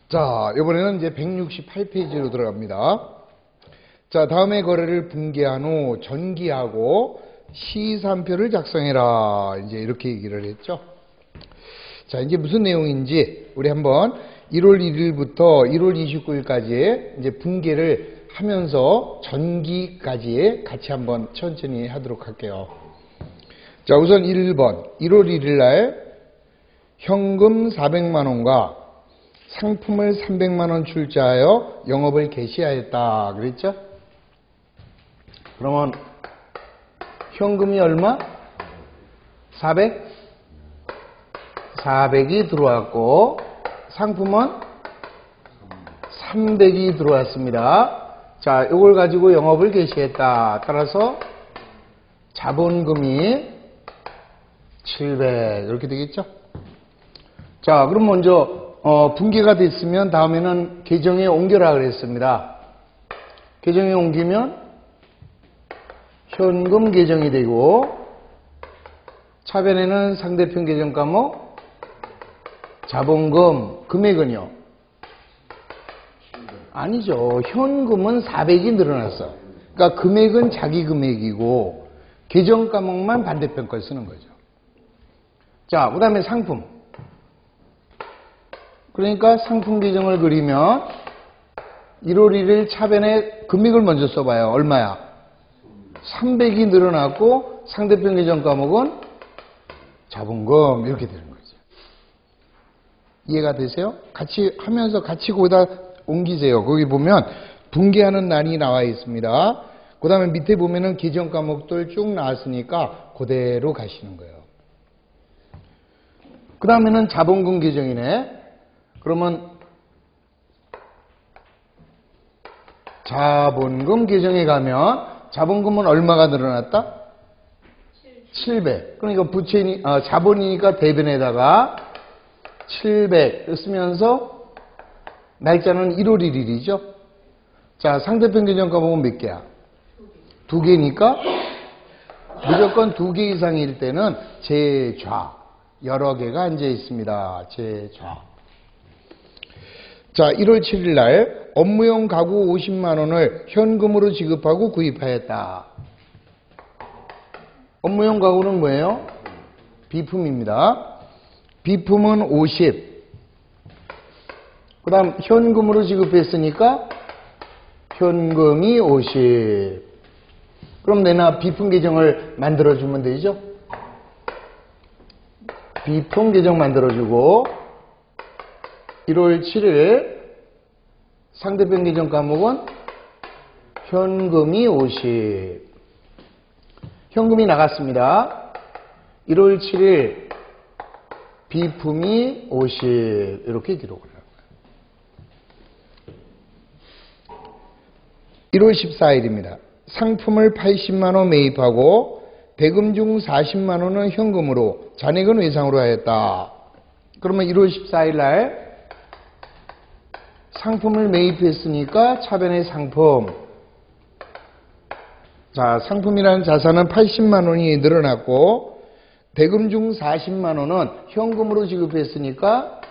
자, 이번에는 이제 168페이지로 들어갑니다. 자, 다음의 거래를 분기한 후 전기하고 시산표를 작성해라. 이제 이렇게 얘기를 했죠. 자, 이제 무슨 내용인지 우리 한번 1월 1일부터 1월 29일까지 이제 분기를 하면서 전기까지 같이 한번 천천히 하도록 할게요. 자, 우선 1번 1월 1일 날 현금 400만 원과 상품을 300만 원 출자하여 영업을 개시하였다. 그랬죠? 그러면 현금이 얼마? 400? 400이 들어왔고 상품은 300이 들어왔습니다. 자, 이걸 가지고 영업을 개시했다. 따라서 자본금이 700 이렇게 되겠죠? 자, 그럼 먼저 분기가 됐으면 다음에는 계정에 옮겨라 그랬습니다. 계정에 옮기면 현금 계정이 되고 차변에는 상대편 계정 과목 자본금 금액은요? 아니죠. 현금은 400이 늘어났어. 그러니까 금액은 자기 금액이고 계정 과목만 반대편 걸 쓰는 거죠. 자, 그 다음에 상품. 그러니까 상품 계정을 그리면 1월 1일 차변에 금액을 먼저 써봐요. 얼마야? 300이 늘어났고 상대편 계정 과목은 자본금 이렇게 되는 거죠. 이해가 되세요? 같이 하면서 같이 거기다 옮기세요. 거기 보면 분기하는 날이 나와 있습니다. 그 다음에 밑에 보면은 계정 과목들 쭉 나왔으니까 그대로 가시는 거예요. 그 다음에는 자본금 계정이네. 그러면 자본금 계정에 가면 자본금은 얼마가 늘어났다? 700. 그러니까 자본이니까 대변에다가 700 쓰면서 날짜는 1월 1일이죠. 자, 상대편 계정 과목은 몇 개야? 2개니까 무조건 2개 이상일 때는 제좌. 여러 개가 앉아 있습니다. 제좌. 자, 1월 7일 날 업무용 가구 50만 원을 현금으로 지급하고 구입하였다. 업무용 가구는 뭐예요? 비품입니다. 비품은 50. 그 다음 현금으로 지급했으니까 현금이 50. 그럼 내나 비품 계정을 만들어주면 되죠? 비품 계정 만들어주고 1월 7일 상대편 계정 과목은 현금이 50. 현금이 나갔습니다. 1월 7일 비품이 50 이렇게 기록을 해요. 1월 14일입니다. 상품을 80만 원 매입하고 대금 중 40만 원은 현금으로 잔액은 외상으로 하였다. 그러면 1월 14일 날 상품을 매입했으니까 차변의 상품. 자, 상품이라는 자산은 80만 원이 늘어났고 대금 중 40만 원은 현금으로 지급했으니까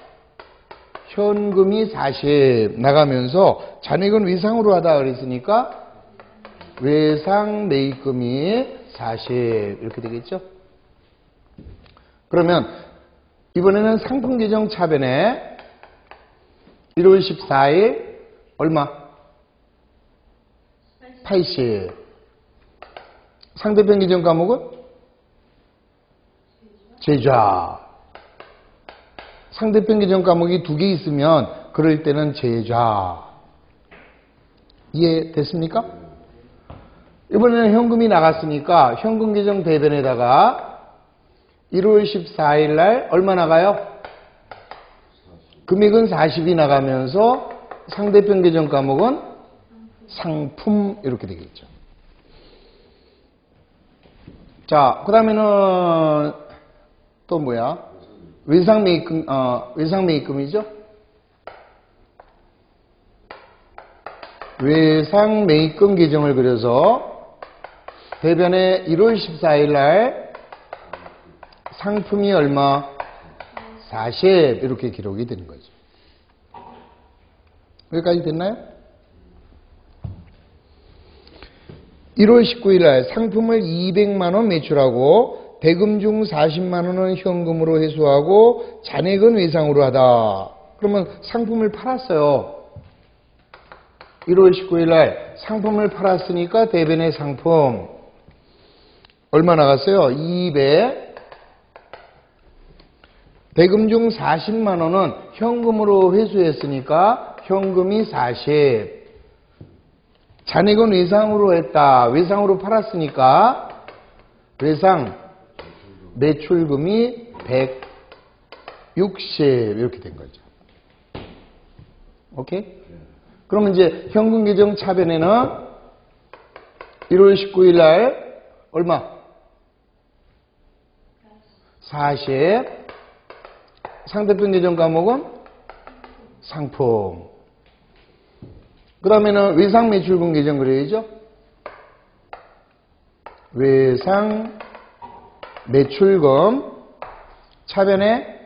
현금이 40 나가면서 잔액은 외상으로 하다 그랬으니까 외상 매입금이 40 이렇게 되겠죠. 그러면 이번에는 상품 계정 차변에 1월 14일 얼마? 80. 상대편 계정 과목은? 제좌. 상대편 계정 과목이 2개 있으면 그럴 때는 제좌. 이해됐습니까? 이번에는 현금이 나갔으니까 현금 계정 대변에다가 1월 14일 날 얼마 나가요? 금액은 40이 나가면서 상대편 계정 과목은 상품 이렇게 되겠죠. 자, 그 다음에는 또 뭐야? 외상 매입금이죠? 외상 매입금 계정을 그려서 대변에 1월 14일 날 상품이 얼마? 40 이렇게 기록이 되는 거죠. 여기까지 됐나요? 1월 19일 날 상품을 200만 원 매출하고 대금 중 40만 원은 현금으로 회수하고 잔액은 외상으로 하다. 그러면 상품을 팔았어요. 1월 19일 날 상품을 팔았으니까 대변의 상품 얼마 나갔어요? 200. 대금 중 40만 원은 현금으로 회수했으니까 현금이 40. 잔액은 외상으로 했다. 외상으로 팔았으니까 외상 매출금이 160 이렇게 된 거죠. 오케이? 그러면 이제 현금 계정 차변에는 1월 19일 날 얼마? 40. 상대편 계정 과목은 상품. 그 다음에는 외상 매출금 계정 그려야죠. 외상 매출금 차변에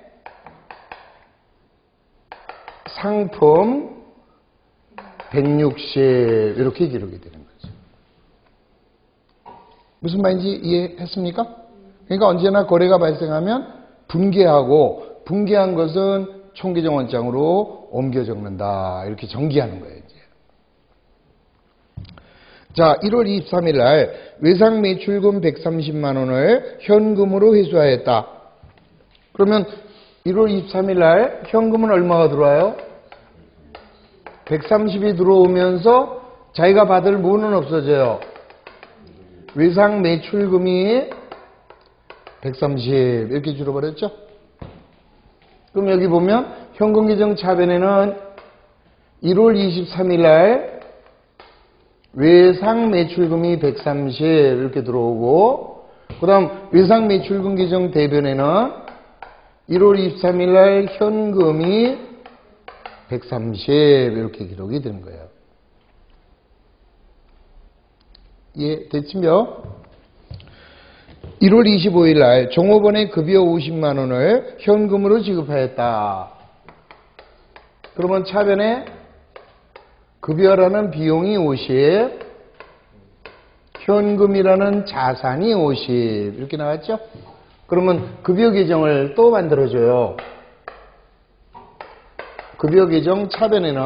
상품 160 이렇게 기록이 되는 거죠. 무슨 말인지 이해했습니까? 그러니까 언제나 거래가 발생하면 분개하고 분개한 것은 총계정 원장으로 옮겨 적는다. 이렇게 정기하는 거예요. 이제. 자, 1월 23일 날 외상 매출금 130만 원을 현금으로 회수하였다. 그러면 1월 23일 날 현금은 얼마가 들어와요? 130이 들어오면서 자기가 받을 뭐는 없어져요. 외상 매출금이 130 이렇게 줄어버렸죠. 그럼 여기 보면 현금 계정 차변에는 1월 23일 날 외상 매출금이 130 이렇게 들어오고, 그 다음 외상 매출금 계정 대변에는 1월 23일 날 현금이 130 이렇게 기록이 되는 거예요. 예, 됐지요? 1월 25일 날 종업원의 급여 50만 원을 현금으로 지급하였다. 그러면 차변에 급여라는 비용이 50, 현금이라는 자산이 50 이렇게 나왔죠? 그러면 급여 계정을 또 만들어줘요. 급여 계정 차변에는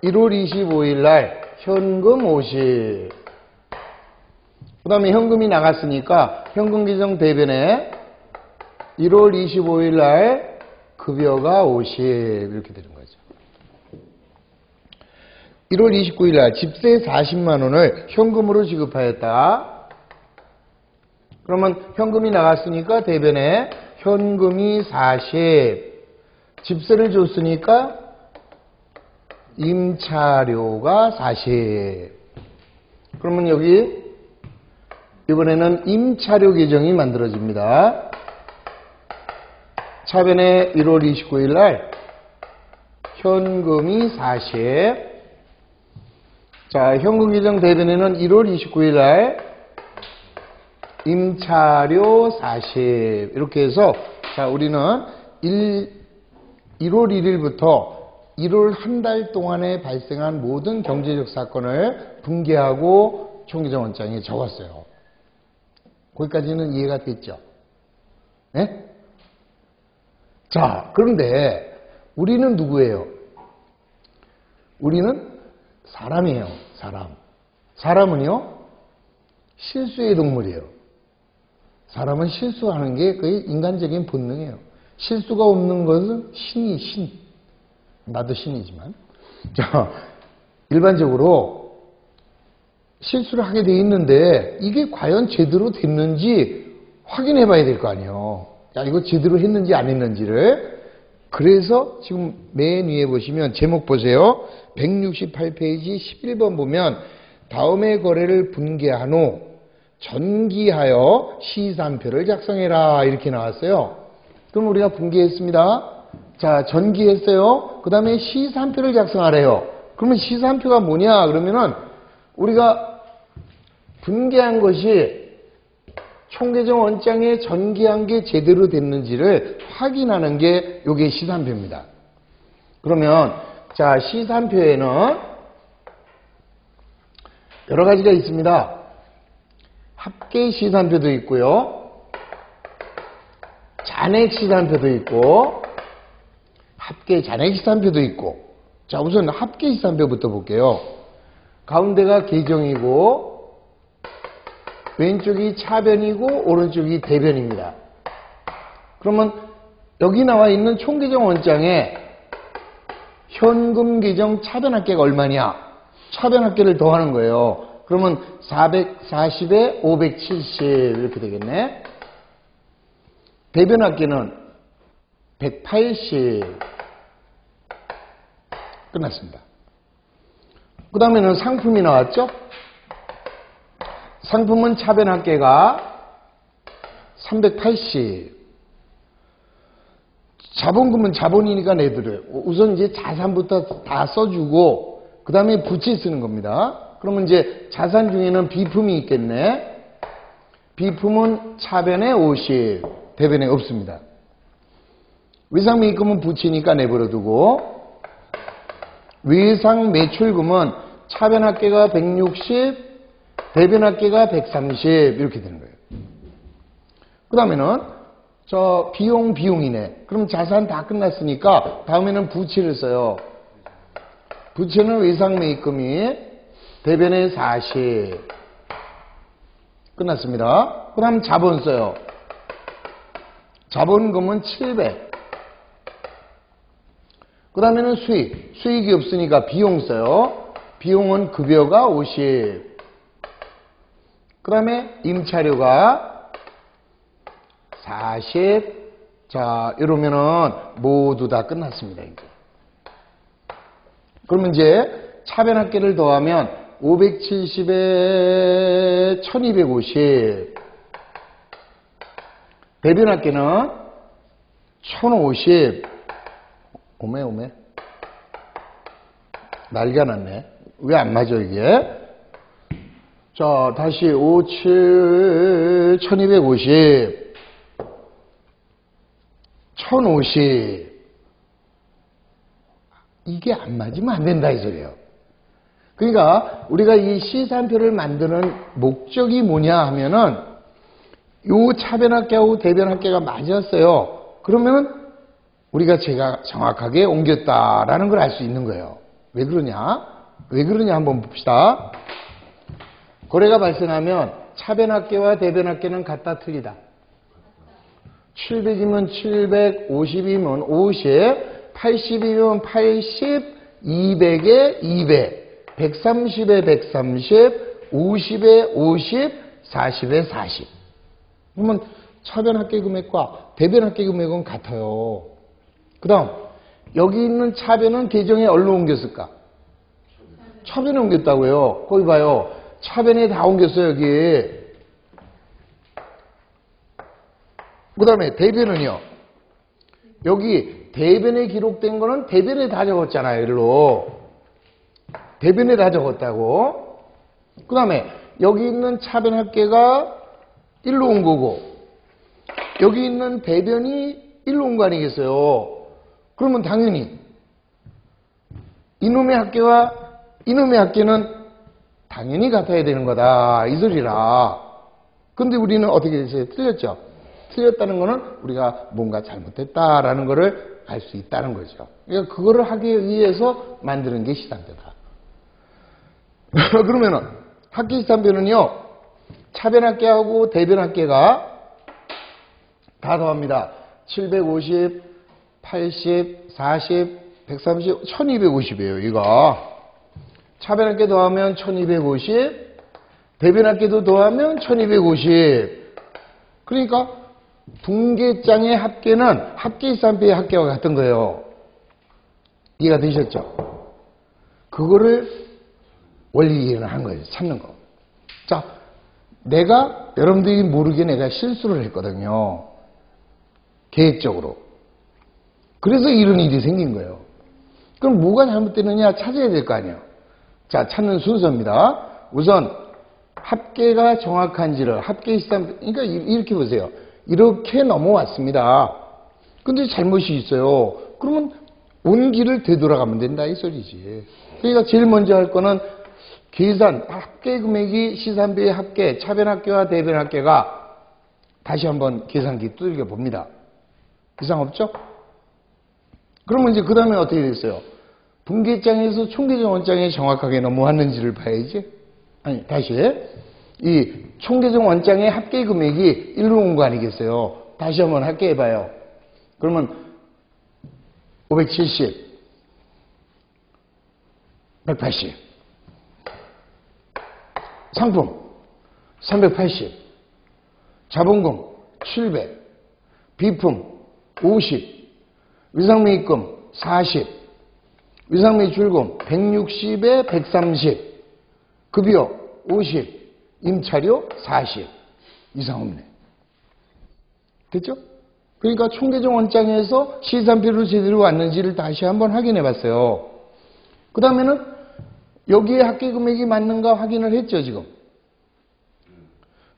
1월 25일 날 현금 50, 그 다음에 현금이 나갔으니까 현금 계정 대변에 1월 25일 날 급여가 50 이렇게 되는 거죠. 1월 29일 날 집세 40만 원을 현금으로 지급하였다. 그러면 현금이 나갔으니까 대변에 현금이 40, 집세를 줬으니까 임차료가 40. 그러면 여기 이번에는 임차료 계정이 만들어집니다. 차변에 1월 29일 날 현금이 40. 자, 현금 계정 대변에는 1월 29일 날 임차료 40 이렇게 해서, 자, 우리는 1월 1일부터 1월 한 달 동안에 발생한 모든 경제적 사건을 분개하고 총계정 원장에 적었어요. 거기까지는 이해가 됐죠? 네? 자, 그런데 우리는 누구예요? 우리는 사람이에요. 사람. 사람은요, 실수의 동물이에요. 사람은 실수하는 게 거의 인간적인 본능이에요. 실수가 없는 것은 신. 나도 신이지만. 자, 일반적으로 실수를 하게 돼 있는데 이게 과연 제대로 됐는지 확인해 봐야 될 거 아니에요. 야, 이거 제대로 했는지 안 했는지를. 그래서 지금 맨 위에 보시면 제목 보세요. 168페이지 11번 보면 다음의 거래를 분개한 후 전기하여 시산표를 작성해라 이렇게 나왔어요. 그럼 우리가 분개했습니다. 자, 전기했어요. 그 다음에 시산표를 작성하래요. 그러면 시산표가 뭐냐 그러면은 우리가 분개한 것이 총계정 원장에 전기한 게 제대로 됐는지를 확인하는 게 요게 시산표입니다. 그러면 자, 시산표에는 여러 가지가 있습니다. 합계 시산표도 있고요. 잔액 시산표도 있고, 합계 잔액 시산표도 있고. 자, 우선 합계 시산표부터 볼게요. 가운데가 계정이고, 왼쪽이 차변이고, 오른쪽이 대변입니다. 그러면 여기 나와 있는 총계정 원장에 현금 계정 차변합계가 얼마냐? 차변합계를 더하는 거예요. 그러면 440에 570 이렇게 되겠네. 대변합계는 180 끝났습니다. 그 다음에는 상품이 나왔죠? 상품은 차변합계가 380. 자본금은 자본이니까 내드려요. 우선 이제 자산부터 다 써주고 그 다음에 부채 쓰는 겁니다. 그러면 이제 자산 중에는 비품이 있겠네. 비품은 차변에 50, 대변에 없습니다. 외상매입금은 부채니까 내버려두고, 외상매출금은 차변합계가 160, 대변합계가 130 이렇게 되는 거예요. 그 다음에는 비용이네. 그럼 자산 다 끝났으니까 다음에는 부채를 써요. 부채는 외상매입금이 대변에 40 끝났습니다. 그 다음 자본 써요. 자본금은 700. 그 다음에는 수익이 없으니까 비용 써요. 비용은 급여가 50. 그 다음에 임차료가 40. 자, 이러면은 모두 다 끝났습니다, 이제. 그러면 이제 차변합계를 더하면 570에 1250. 대변합계는 1050. 오메. 난리가 났네. 왜 안 맞아, 이게? 자, 다시 57, 1250. 1050. 이게 안 맞으면 안 된다 이 소리예요. 그러니까 우리가 이 시산표를 만드는 목적이 뭐냐 하면은 요 차변합계하고 대변합계가 맞았어요. 그러면 우리가 제가 정확하게 옮겼다라는 걸 알 수 있는 거예요. 왜 그러냐 한번 봅시다. 거래가 발생하면 차변합계와 대변합계는 같다 틀리다. 700이면 700, 50이면 50, 80이면 80, 200에 200, 130에 130, 50에 50, 40에 40. 그러면 차변합계 금액과 대변합계 금액은 같아요. 그 다음 여기 있는 차변은 계정에 얼로 옮겼을까? 차변에 옮겼다고요. 거기 봐요. 차변에 다 옮겼어요, 여기. 그 다음에 대변은요. 여기 대변에 기록된 거는 대변에 다 적었잖아요. 일로. 대변에 다 적었다고. 그 다음에 여기 있는 차변합계가 일로 온 거고 여기 있는 대변이 일로 온 거 아니겠어요. 그러면 당연히 이놈의 합계와 이놈의 합계는 당연히 같아야 되는 거다. 이 소리라. 근데 우리는 어떻게 됐어요? 틀렸죠? 틀렸다는 거는 우리가 뭔가 잘못했다라는 거를 알 수 있다는 거죠. 그러니까 그거를 하기 위해서 만드는 게 시산표다. 그러면은 합계 시산표는요. 차변합계하고 대변합계가 다 더합니다. 750, 80, 40, 130, 1250이에요. 이거. 차변합계 더하면 1250, 대변합계도 더하면 1250. 그러니까 분계장의 합계는 합계시산표의 합계와 같은 거예요. 이해가 되셨죠? 그거를 원리 이해를 한 거예요. 찾는 거. 자, 여러분들이 모르게 내가 실수를 했거든요. 계획적으로. 그래서 이런 일이 생긴 거예요. 그럼 뭐가 잘못되느냐 찾아야 될 거 아니에요. 자, 찾는 순서입니다. 우선 합계가 정확한지를 합계시산표, 그러니까 이렇게 보세요. 이렇게 넘어왔습니다. 근데 잘못이 있어요. 그러면 온 길을 되돌아가면 된다 이 소리지. 그러니까 제일 먼저 할 거는 계산, 합계 금액이 시산비의 합계, 차변합계와 대변합계가 다시 한번 계산기 두들겨 봅니다. 이상 없죠? 그러면 이제 그 다음에 어떻게 됐어요? 분계장에서 총계정원장에 정확하게 넘어왔는지를 봐야지. 아니, 다시. 이 총계정원장의 합계 금액이 1로 온 거 아니겠어요? 다시 한번 합계해봐요. 그러면 570, 180, 상품 380, 자본금 700, 비품 50, 위상매입금 40, 위상매출금 160에 130, 급여 50, 임차료 40 이상 없네. 됐죠? 그러니까 총계정원장에서 시산표로 제대로 왔는지를 다시 한번 확인해 봤어요. 그 다음에는 여기에 합계 금액이 맞는가 확인을 했죠, 지금.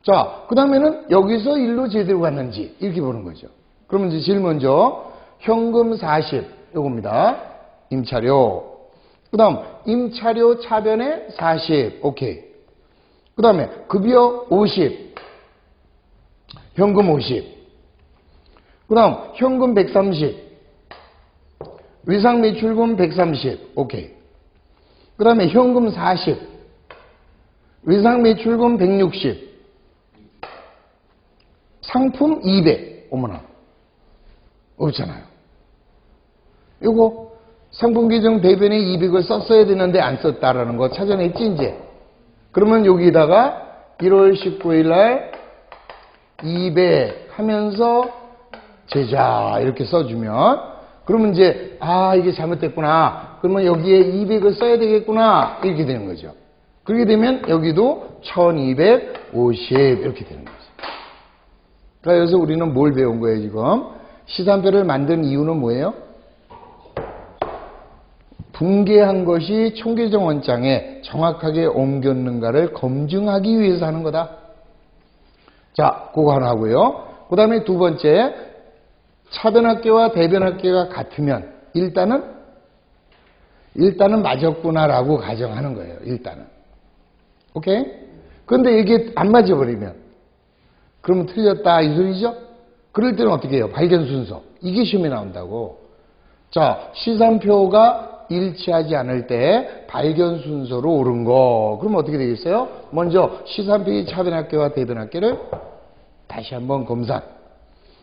자, 그 다음에는 여기서 일로 제대로 갔는지 이렇게 보는 거죠. 그러면 이제 제일 먼저 현금 40 요겁니다. 임차료. 그 다음 임차료 차변에 40 오케이. 그 다음에 급여 50 현금 50 그 다음 현금 130 위상매출금 130 오케이. 그 다음에 현금 40 위상매출금 160 상품 200 어머나 없잖아요. 요거 상품계정 대변에 200을 썼어야 되는데 안 썼다라는 거 찾아냈지 이제. 그러면 여기다가 1월 19일 날 200 하면서 제자 이렇게 써주면 그러면 이제 이게 잘못됐구나. 그러면 여기에 200을 써야 되겠구나. 이렇게 되는 거죠. 그렇게 되면 여기도 1250 이렇게 되는 거죠. 그러니까 여기서 우리는 뭘 배운 거예요 지금? 시산표를 만든 이유는 뭐예요? 분계한 것이 총계정원장에 정확하게 옮겼는가를 검증하기 위해서 하는 거다. 자, 그거 하나 하고요. 그 다음에 두 번째, 차변합계와 대변합계가 같으면 일단은 맞았구나라고 가정하는 거예요. 일단은. 오케이? 그런데 이게 안 맞아버리면 그러면 틀렸다 이 소리죠? 그럴 때는 어떻게 해요? 발견 순서. 이게 시험에 나온다고. 자, 시산표가 일치하지 않을 때 발견 순서로 옳은 거. 그러면 어떻게 되겠어요? 먼저 시산표의 차변합계와 대변합계를 다시 한번 검산.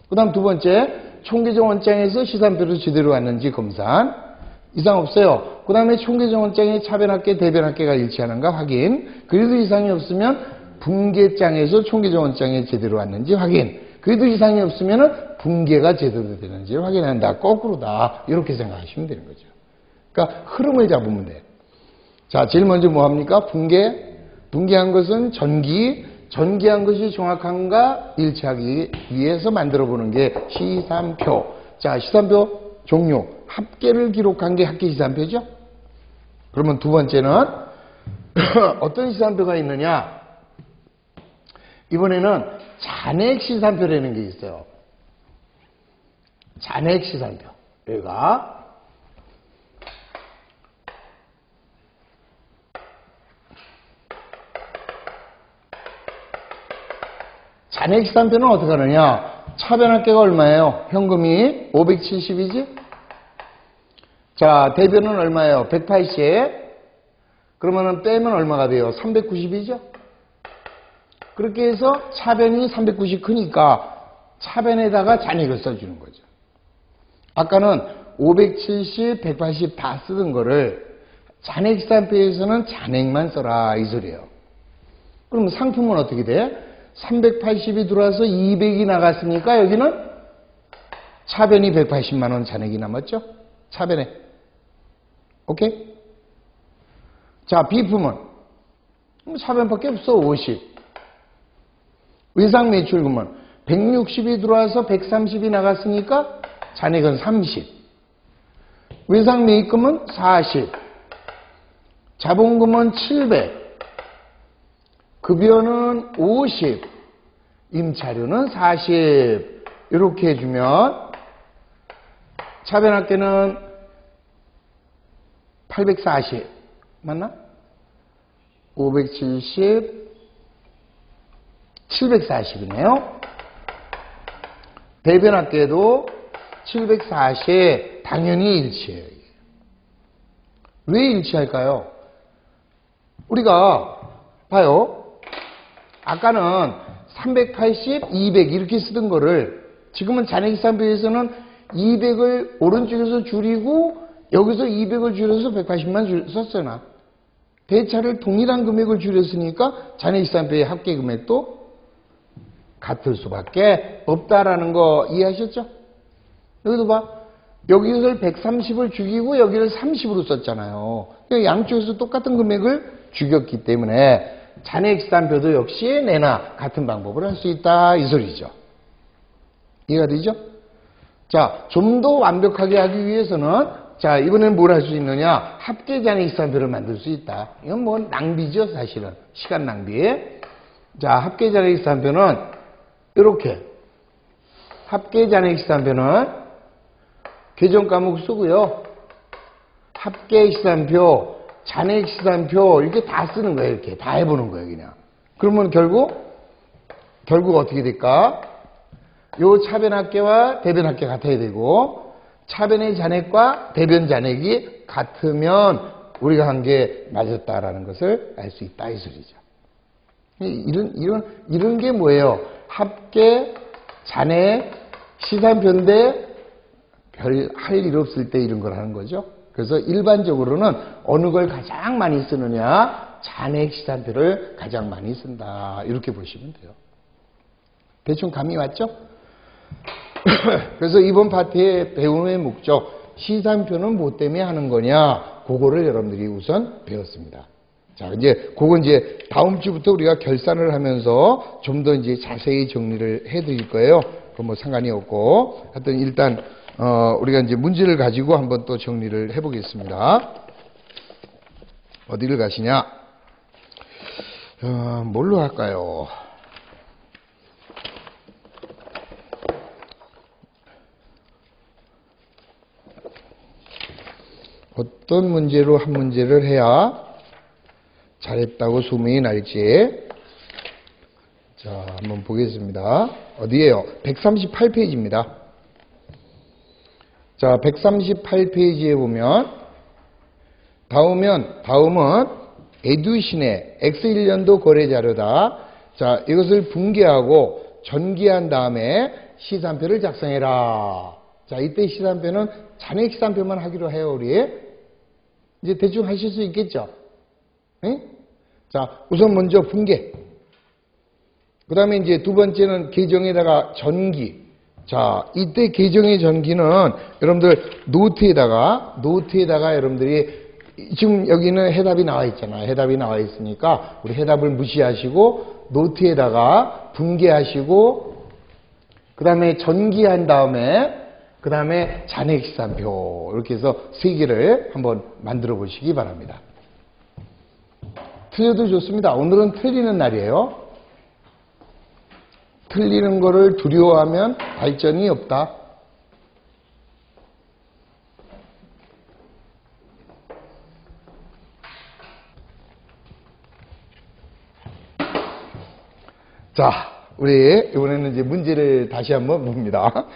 그 다음 두 번째, 총계정원장에서 시산표를 제대로 왔는지 검산. 이상 없어요. 그 다음에 총계정원장의 차변합계, 대변합계가 일치하는가 확인. 그래도 이상이 없으면 분계장에서 총계정원장에 제대로 왔는지 확인. 그래도 이상이 없으면 분계가 제대로 되는지 확인한다. 거꾸로다. 이렇게 생각하시면 되는 거죠. 그러니까 흐름을 잡으면 돼. 자, 제일 먼저 뭐 합니까? 분계한 것은 전기한 것이 정확한가 일치하기 위해서 만들어 보는 게 시산표. 자, 시산표 종류. 합계를 기록한 게 합계 시산표죠? 그러면 두 번째는 어떤 시산표가 있느냐? 이번에는 잔액 시산표라는 게 있어요. 잔액 시산표. 여기가 잔액 시산표는 어떻게 하느냐? 차변합계가 얼마예요? 현금이 570이지? 자, 대변은 얼마예요? 180. 그러면은 빼면 얼마가 돼요? 390이죠? 그렇게 해서 차변이 390 크니까 차변에다가 잔액을 써주는 거죠. 아까는 570, 180 다 쓰던 거를 잔액 시산표에서는 잔액만 써라 이 소리예요. 그럼 상품은 어떻게 돼? 380이 들어와서 200이 나갔으니까 여기는 차변이 180만 원 잔액이 남았죠? 차변에. 오케이? 자, 비품은 차변밖에 없어. 50. 위상매출금은 160이 들어와서 130이 나갔으니까 잔액은 30. 위상매입금은 40. 자본금은 700. 급여는 50, 임차료는 40 이렇게 해주면 차변합계는 840 맞나? 570 740이네요. 대변합계도 740 당연히 일치해요. 왜 일치할까요? 우리가 봐요. 아까는 380, 200 이렇게 쓰던 거를 지금은 잔액기산표에서는 200을 오른쪽에서 줄이고 여기서 200을 줄여서 180만 썼잖아. 배차를 동일한 금액을 줄였으니까 잔액기산표의 합계 금액도 같을 수밖에 없다라는 거 이해하셨죠? 여기도 봐. 여기를 130을 죽이고 여기를 30으로 썼잖아요. 양쪽에서 똑같은 금액을 죽였기 때문에 잔액기산표도 역시 내나 같은 방법을 할 수 있다 이 소리죠. 이해가 되죠? 자, 좀 더 완벽하게 하기 위해서는 자, 이번엔 뭘 할 수 있느냐? 합계 잔액기산표를 만들 수 있다. 이건 뭐 낭비죠, 사실은. 시간 낭비. 자, 합계 잔액기산표는 이렇게 합계 잔액기산표는 계정 과목 쓰고요. 합계 시산표, 잔액 시산표 이렇게 다 쓰는 거예요. 이렇게 다 해보는 거예요, 그냥. 그러면 결국 어떻게 될까? 요 차변 합계와 대변 합계 같아야 되고 차변의 잔액과 대변 잔액이 같으면 우리가 한 게 맞았다라는 것을 알 수 있다 이 소리죠. 이런 게 뭐예요? 합계, 잔액, 시산표인데 별 할 일 없을 때 이런 걸 하는 거죠. 그래서 일반적으로는 어느 걸 가장 많이 쓰느냐? 잔액 시산표를 가장 많이 쓴다. 이렇게 보시면 돼요. 대충 감이 왔죠? 그래서 이번 파트의 배움의 목적, 시산표는 뭐 때문에 하는 거냐? 그거를 여러분들이 우선 배웠습니다. 자, 그건 다음 주부터 우리가 결산을 하면서 좀 더 자세히 정리를 해 드릴 거예요. 그건 뭐 상관이 없고. 하여튼 일단, 우리가 문제를 가지고 한번 또 정리를 해 보겠습니다. 어디를 가시냐? 뭘로 할까요? 어떤 문제로 한 문제를 해야 잘했다고 소문이 날지. 자, 한번 보겠습니다. 어디에요? 138페이지입니다. 자, 138페이지에 보면 다음은 에듀신의 X1년도 거래 자료다. 자, 이것을 분개하고 전기한 다음에 시산표를 작성해라. 자, 이때 시산표는 잔액 시산표만 하기로 해요, 우리. 이제 대충 하실 수 있겠죠? 응? 자, 우선 먼저 분개. 그 다음에 두 번째는 계정에다가 전기. 자, 이때 계정의 전기는 여러분들 노트에다가 여러분들이 지금 여기는 해답이 나와 있잖아요. 해답이 나와 있으니까 우리 해답을 무시하시고 노트에다가 분개하시고 그 다음에 전기한 다음에 그 다음에 잔액시산표 이렇게 해서 3개를 한번 만들어 보시기 바랍니다. 틀려도 좋습니다. 오늘은 틀리는 날이에요. 틀리는 거를 두려워하면 발전이 없다. 자, 우리 이번에는 문제를 다시 한번 봅니다.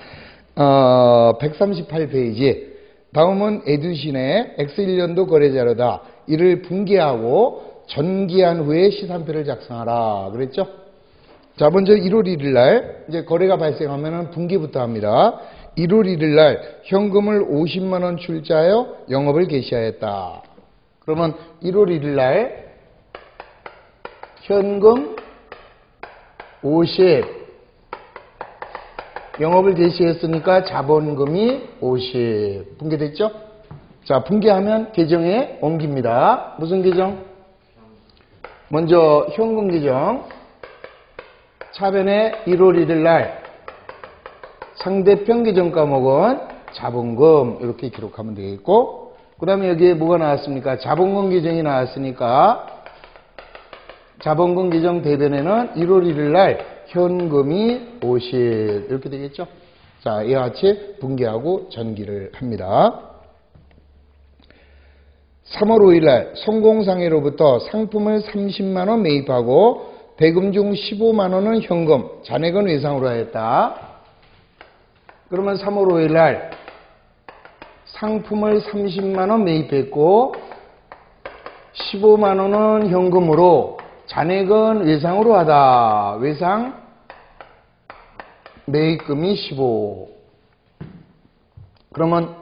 138페이지. 다음은 에듀신의 X1년도 거래자료다. 이를 분개하고 전기한 후에 시산표를 작성하라. 그랬죠? 자, 먼저 1월 1일 날 거래가 발생하면 분개부터 합니다. 1월 1일 날 현금을 50만 원 출자하여 영업을 개시하였다. 그러면 1월 1일 날 현금 50 영업을 개시했으니까 자본금이 50 분개됐죠? 자, 분개하면 계정에 옮깁니다. 무슨 계정? 먼저 현금 계정. 차변에 1월 1일 날 상대편 계정 과목은 자본금 이렇게 기록하면 되겠고, 그 다음에 여기에 뭐가 나왔습니까? 자본금 계정이 나왔으니까 자본금 계정 대변에는 1월 1일 날 현금이 50 이렇게 되겠죠? 자, 이와 같이 분개하고 전기를 합니다. 3월 5일 날 성공상해로부터 상품을 30만 원 매입하고 대금 중 15만 원은 현금, 잔액은 외상으로 하였다. 그러면 3월 5일 날 상품을 30만 원 매입했고 15만 원은 현금으로, 잔액은 외상으로 하다. 외상 매입금이 15. 그러면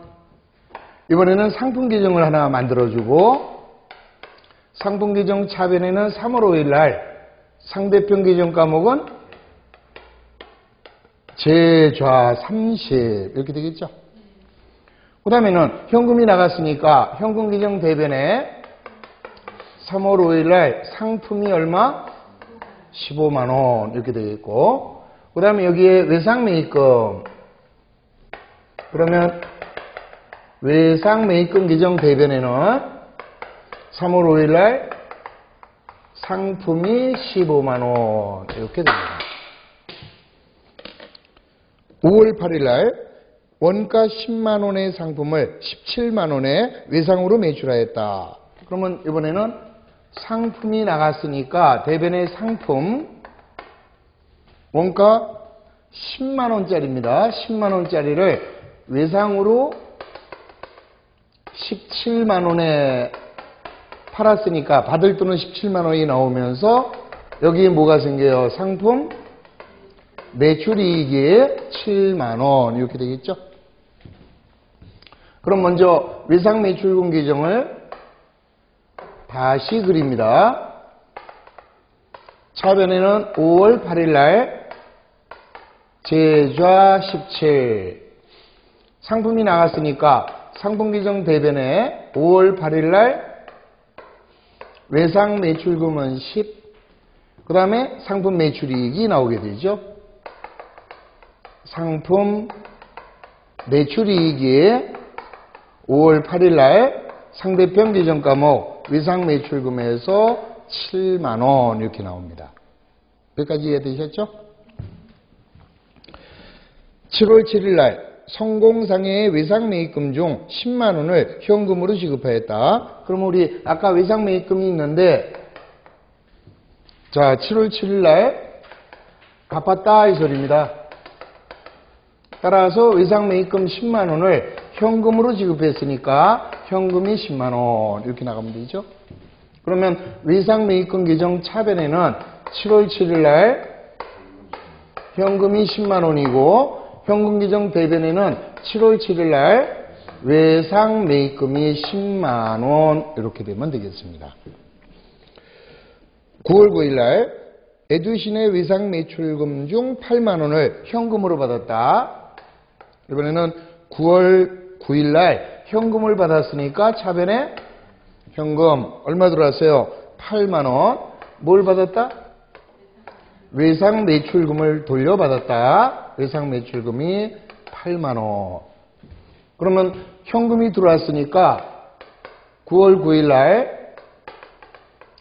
이번에는 상품 계정을 하나 만들어주고 상품 계정 차변에는 3월 5일 날 상대편 계정 과목은 제좌 30 이렇게 되겠죠. 그 다음에는 현금이 나갔으니까 현금 계정 대변에 3월 5일 날 상품이 얼마? 15만 원 이렇게 되겠고, 그 다음에 여기에 외상 매입금, 그러면 외상 매입금 계정 대변에는 3월 5일 날 상품이 15만 원 이렇게 됩니다. 5월 8일 날 원가 10만 원의 상품을 17만 원에 외상으로 매출하였다. 그러면 이번에는 상품이 나갔으니까 대변의 상품 원가 10만 원짜리입니다. 10만 원짜리를 외상으로 17만 원에 팔았으니까 받을 돈은 17만 원이 나오면서 여기에 뭐가 생겨요? 상품 매출이익이 7만 원 이렇게 되겠죠. 그럼 먼저 외상 매출금 계정을 다시 그립니다. 차변에는 5월 8일 날 제좌 17 상품이 나갔으니까 상품 계정 대변에 5월 8일 날 외상 매출금은 10, 그 다음에 상품 매출이익이 나오게 되죠. 상품 매출이익이 5월 8일 날 상대편 계정 과목 외상 매출금에서 7만 원 이렇게 나옵니다. 여기까지 이해되셨죠? 7월 7일 날 성공상해의 외상 매입금 중 10만 원을 현금으로 지급하였다. 그럼 우리 아까 외상 매입금이 있는데 자 7월 7일 날 갚았다 이 소리입니다. 따라서 외상 매입금 10만 원을 현금으로 지급했으니까 현금이 10만 원 이렇게 나가면 되죠. 그러면 외상 매입금 계정 차변에는 7월 7일 날 현금이 10만 원이고 현금 계정 대변에는 7월 7일 날 외상 매입금이 10만 원 이렇게 되면 되겠습니다. 9월 9일 날 에듀신의 외상 매출금 중 8만 원을 현금으로 받았다. 이번에는 9월 9일 날 현금을 받았으니까 차변에 현금 얼마 들어왔어요? 8만 원. 뭘 받았다? 외상 매출금을 돌려받았다. 외상 매출금이 8만 원. 그러면 현금이 들어왔으니까 9월 9일 날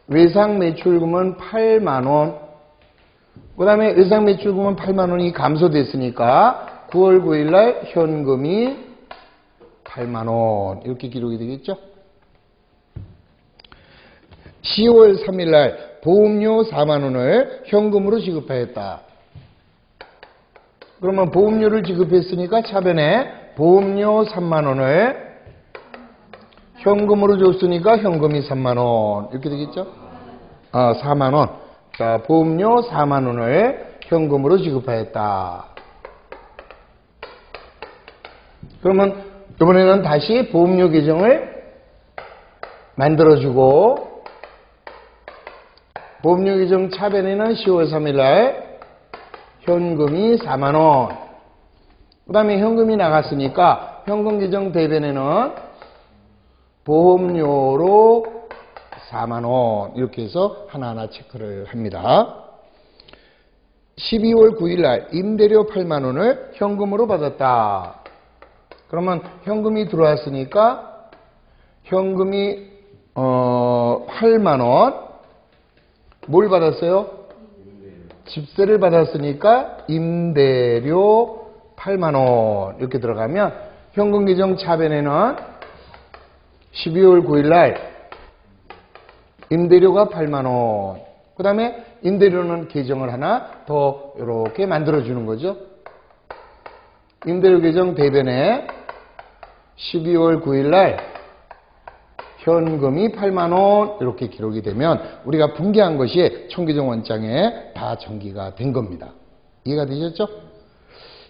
외상 매출금은 8만 원. 그 다음에 외상 매출금은 8만 원이 감소됐으니까 9월 9일 날 현금이 8만 원 이렇게 기록이 되겠죠. 10월 3일 날 보험료 4만 원을 현금으로 지급하였다. 그러면 보험료를 지급했으니까 차변에 보험료 3만 원을 현금으로 줬으니까 현금이 3만 원 이렇게 되겠죠. 4만 원. 자, 보험료 4만 원을 현금으로 지급하였다. 그러면 이번에는 다시 보험료 계정을 만들어주고 보험료 계정 차변에는 10월 3일 날 현금이 4만 원. 그 다음에 현금이 나갔으니까 현금 계정 대변에는 보험료로 4만 원 이렇게 해서 하나하나 체크를 합니다. 12월 9일 날 임대료 8만 원을 현금으로 받았다. 그러면 현금이 들어왔으니까 현금이 8만 원. 뭘 받았어요? 집세를 받았으니까 임대료 8만 원 이렇게 들어가면 현금 계정 차변에는 12월 9일 날 임대료가 8만 원. 그 다음에 임대료는 계정을 하나 더 이렇게 만들어주는 거죠. 임대료 계정 대변에 12월 9일 날 현금이 8만 원 이렇게 기록이 되면 우리가 분기한 것이 총계정 원장에 다 전기가 된 겁니다. 이해가 되셨죠?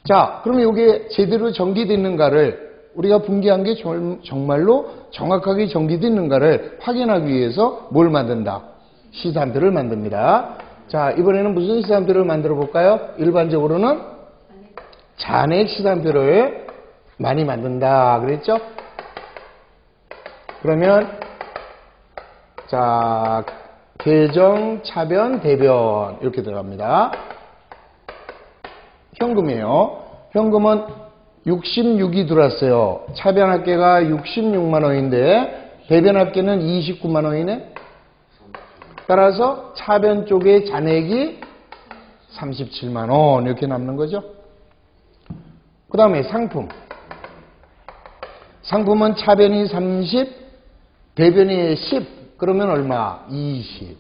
자, 그러면 이게 제대로 전기됐는가를 우리가 분기한 게 정말로 정확하게 전기됐는가를 확인하기 위해서 뭘 만든다? 시산표를 만듭니다. 자, 이번에는 무슨 시산표를 만들어 볼까요? 일반적으로는 잔액 시산표를 많이 만든다 그랬죠? 그러면 자, 계정, 차변, 대변 이렇게 들어갑니다. 현금이에요. 현금은 66이 들어왔어요. 차변 합계가 66만 원인데 대변 합계는 29만 원이네. 따라서 차변 쪽의 잔액이 37만 원 이렇게 남는 거죠. 그 다음에 상품. 상품은 차변이 30, 대변이 10. 그러면 얼마? 20.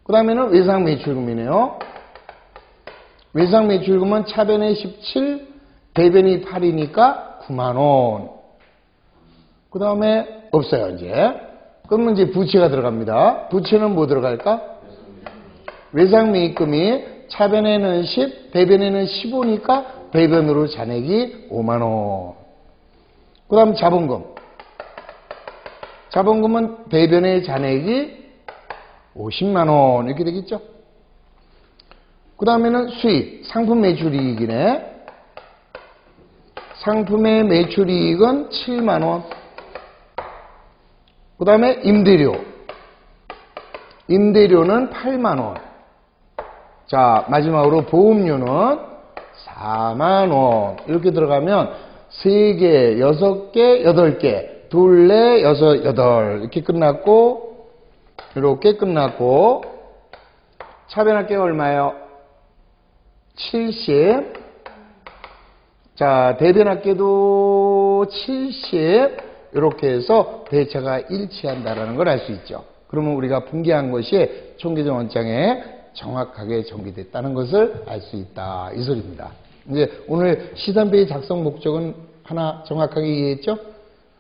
그 다음에는 외상 매출금이네요. 외상 매출금은 차변에 17, 대변이 8이니까 9만 원. 그 다음에 없어요, 이제. 그러면 이제 부채가 들어갑니다. 부채는 뭐 들어갈까? 외상 매입금이 차변에는 10, 대변에는 15니까 대변으로 잔액이 5만 원. 그 다음 자본금. 자본금은 대변의 잔액이 50만 원 이렇게 되겠죠. 그 다음에는 수익, 상품 매출이익이네. 상품의 매출이익은 7만 원. 그 다음에 임대료. 임대료는 8만 원. 자, 마지막으로 보험료는 4만 원. 이렇게 들어가면 3개, 6개, 8개, 둘레, 6, 8 이렇게 끝났고 이렇게 끝났고 차변합계가 얼마예요? 70. 자, 대변합계도 70. 이렇게 해서 대차가 일치한다라는 걸 알 수 있죠. 그러면 우리가 분기한 것이 총계정 원장에 정확하게 전기됐다는 것을 알 수 있다. 이 소리입니다. 이제 오늘 시산표의 작성 목적은 하나 정확하게 이해했죠?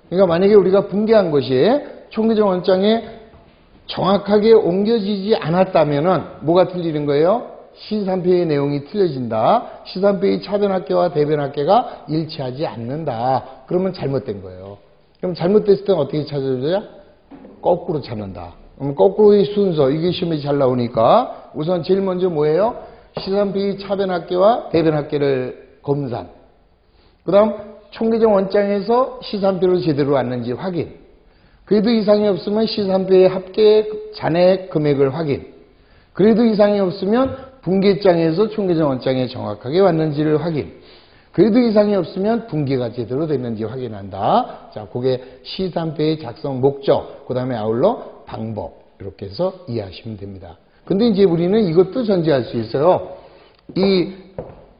그러니까 만약에 우리가 분기한 것이 총계정 원장에 정확하게 옮겨지지 않았다면은 뭐가 틀리는 거예요? 시산표의 내용이 틀려진다. 시산표의 차변합계와 대변합계가 일치하지 않는다. 그러면 잘못된 거예요. 그럼 잘못됐을 때는 어떻게 찾아줘야? 거꾸로 찾는다. 그럼 거꾸로의 순서, 이게 시험에 잘 나오니까 우선 제일 먼저 뭐예요? 시산표의 차변합계와 대변합계를 검산. 그 다음 총계정 원장에서 시산표를 제대로 왔는지 확인. 그래도 이상이 없으면 시산표의 합계 잔액 금액을 확인. 그래도 이상이 없으면 분기장에서 총계정 원장에 정확하게 왔는지를 확인. 그래도 이상이 없으면 분기가 제대로 됐는지 확인한다. 자, 그게 시산표의 작성 목적, 그 다음에 아울러 방법 이렇게 해서 이해하시면 됩니다. 근데 이제 우리는 이것도 전제할 수 있어요. 이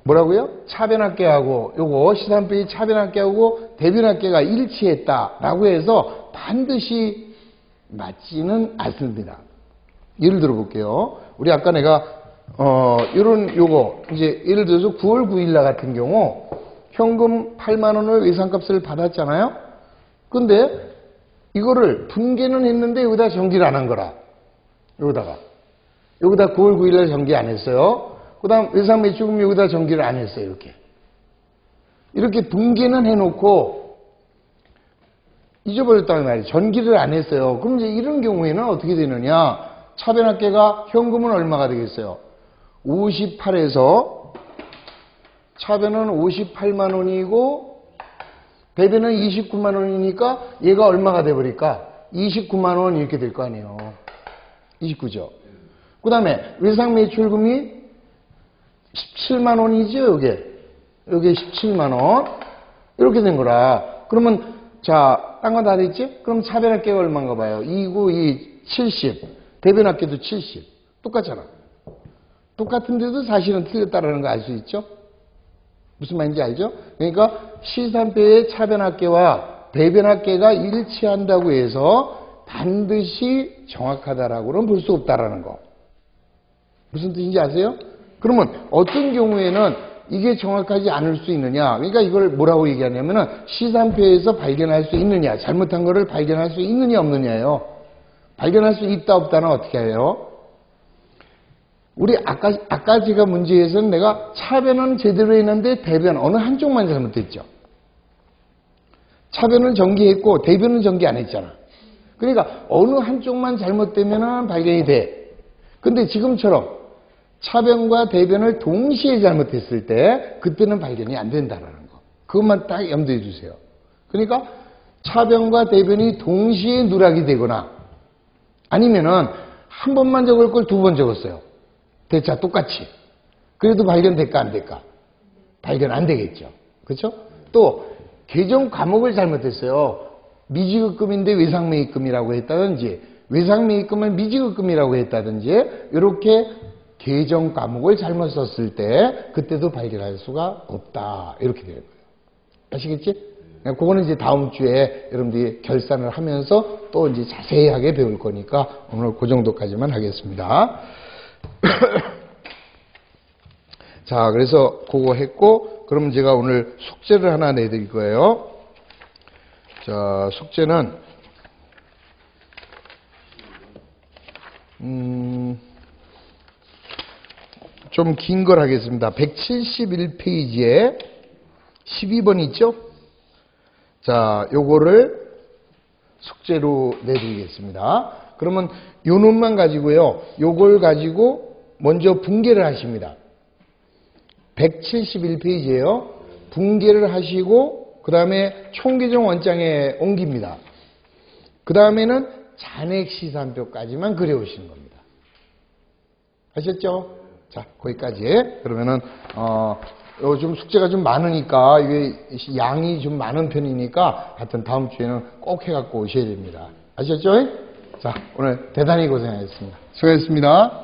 뭐라고요? 차변합계하고 요거 시산표의 차변합계하고 대변합계가 일치했다라고 해서 반드시 맞지는 않습니다. 예를 들어 볼게요. 우리 아까 내가 요거 이제 예를 들어서 9월 9일 날 같은 경우 현금 8만 원을 외상값을 받았잖아요. 근데 이거를 분계는 했는데 여기다 전기를 안 한 거라. 여기다 9월 9일 날 전기 안 했어요. 그 다음 외상 매출금 여기다 전기를 안 했어요. 이렇게 분계는 해놓고 잊어버렸다는 말이에요. 전기를 안 했어요. 그럼 이제 이런 경우에는 어떻게 되느냐? 차변합계가 현금은 얼마가 되겠어요? 58에서 차변은 58만 원이고 대변은 29만 원이니까 얘가 얼마가 돼버릴까? 29만 원 이렇게 될 거 아니에요. 29죠. 그 다음에 외상 매출금이 17만 원이죠, 요게 17만 원. 이렇게 된 거라. 그러면, 자, 딴 건 다 됐지? 그럼 차변합계가 얼마인가 봐요. 2구 2, 70. 대변합계도 70. 똑같잖아. 똑같은데도 사실은 틀렸다라는 거 알 수 있죠? 무슨 말인지 알죠? 그러니까 시산표의 차변합계와 대변학계가 일치한다고 해서 반드시 정확하다라고는 볼 수 없다라는 거. 무슨 뜻인지 아세요? 그러면 어떤 경우에는 이게 정확하지 않을 수 있느냐? 그러니까 이걸 뭐라고 얘기하냐면은 시산표에서 발견할 수 있느냐? 잘못한 거를 발견할 수 있느냐 없느냐예요. 발견할 수 있다 없다는 어떻게 해요? 우리 아까 제가 문제에서는 내가 차변은 제대로 했는데 대변 어느 한쪽만 잘못했죠. 차변은 전개했고 대변은 전개 안 했잖아. 그러니까 어느 한쪽만 잘못되면 발견이 돼. 근데 지금처럼 차변과 대변을 동시에 잘못했을 때 그때는 발견이 안 된다는 거. 그것만 딱 염두해 주세요. 그러니까 차변과 대변이 동시에 누락이 되거나 아니면은 한 번만 적을 걸 두 번 적었어요. 대차 똑같이. 그래도 발견될까 안 될까? 발견 안 되겠죠. 그렇죠? 또 개정 과목을 잘못했어요. 미지급금인데 외상매입금이라고 했다든지 외상매입금을 미지급금이라고 했다든지 이렇게 개정 과목을 잘못 썼을 때 그때도 발견할 수가 없다. 이렇게 되는 거예요. 아시겠지? 그거는 이제 다음 주에 여러분들이 결산을 하면서 또 이제 자세하게 배울 거니까 오늘 그 정도까지만 하겠습니다. 자, 그래서 그거 했고, 그럼 제가 오늘 숙제를 하나 내드릴 거예요. 자, 숙제는 좀 긴 걸 하겠습니다. 171페이지에 12번 있죠? 자, 요거를 숙제로 내드리겠습니다. 그러면 요 놈만 가지고요. 요걸 가지고 먼저 분개를 하십니다. 171페이지에요. 분개를 하시고 그 다음에 총계정 원장에 옮깁니다. 그 다음에는 잔액 시산표까지만 그려오시는 겁니다. 아셨죠? 자, 거기까지. 그러면은 좀 숙제가 좀 많으니까 이게 양이 좀 많은 편이니까 하여튼 다음 주에는 꼭 해갖고 오셔야 됩니다. 아셨죠? 자, 오늘 대단히 고생하셨습니다. 수고하셨습니다.